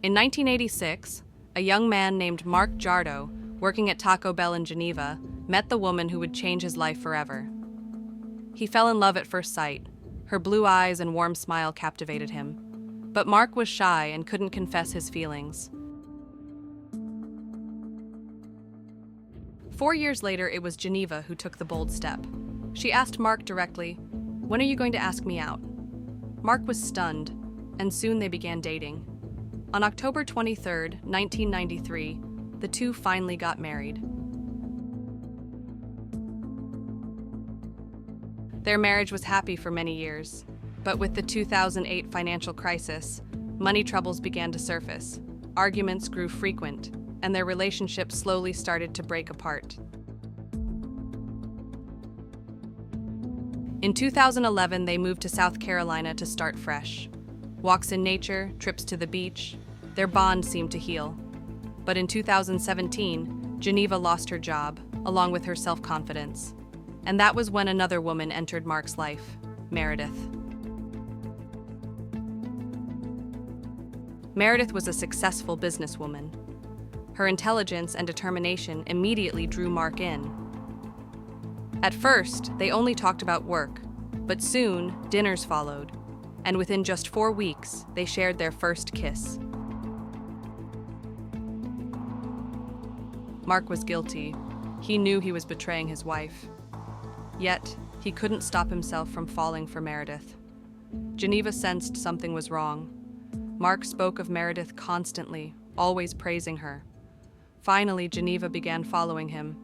In 1986, a young man named Mark Gerardot, working at Taco Bell in Geneva, met the woman who would change his life forever. He fell in love at first sight. Her blue eyes and warm smile captivated him. But Mark was shy and couldn't confess his feelings. 4 years later, it was Geneva who took the bold step. She asked Mark directly, "When are you going to ask me out?" Mark was stunned, and soon they began dating. On October 23, 1993, the two finally got married. Their marriage was happy for many years, but with the 2008 financial crisis, money troubles began to surface, arguments grew frequent, and their relationship slowly started to break apart. In 2011, they moved to South Carolina to start fresh. Walks in nature, trips to the beach, their bond seemed to heal. But in 2017, Geneva lost her job, along with her self-confidence. And that was when another woman entered Mark's life, Meredith. Meredith was a successful businesswoman. Her intelligence and determination immediately drew Mark in. At first, they only talked about work, but soon, dinners followed, and within just 4 weeks, they shared their first kiss. Mark was guilty. He knew he was betraying his wife. Yet, he couldn't stop himself from falling for Meredith. Geneva sensed something was wrong. Mark spoke of Meredith constantly, always praising her. Finally, Geneva began following him.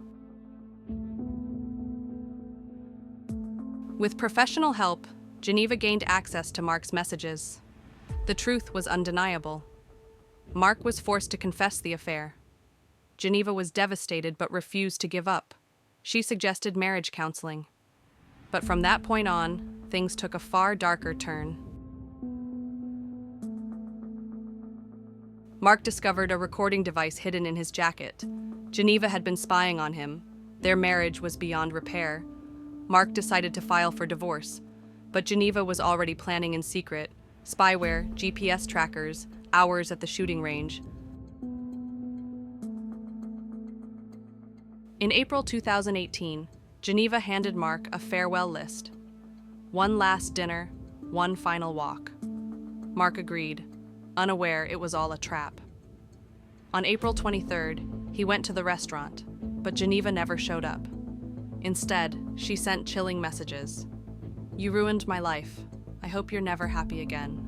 With professional help, Geneva gained access to Mark's messages. The truth was undeniable. Mark was forced to confess the affair. Geneva was devastated but refused to give up. She suggested marriage counseling. But from that point on, things took a far darker turn. Mark discovered a recording device hidden in his jacket. Geneva had been spying on him. Their marriage was beyond repair. Mark decided to file for divorce, but Geneva was already planning in secret. Spyware, GPS trackers, hours at the shooting range. In April 2018, Geneva handed Mark a farewell list. One last dinner, one final walk. Mark agreed, unaware it was all a trap. On April 23rd, he went to the restaurant, but Geneva never showed up. Instead, she sent chilling messages. "You ruined my life. I hope you're never happy again."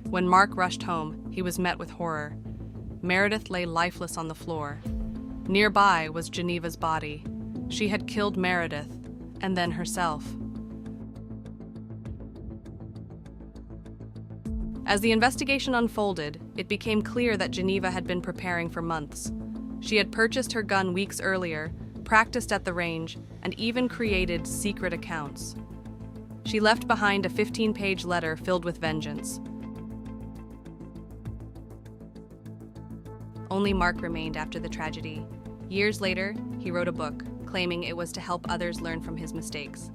When Mark rushed home, he was met with horror. Meredith lay lifeless on the floor. Nearby was Geneva's body. She had killed Meredith, and then herself. As the investigation unfolded, it became clear that Geneva had been preparing for months. She had purchased her gun weeks earlier, practiced at the range, and even created secret accounts. She left behind a 15-page letter filled with vengeance. Only Mark remained after the tragedy. Years later, he wrote a book, claiming it was to help others learn from his mistakes.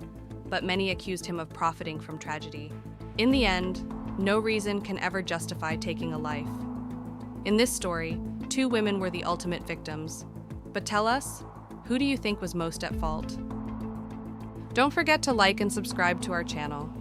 But many accused him of profiting from tragedy. In the end, no reason can ever justify taking a life. In this story, 2 women were the ultimate victims. But tell us, who do you think was most at fault? Don't forget to like and subscribe to our channel.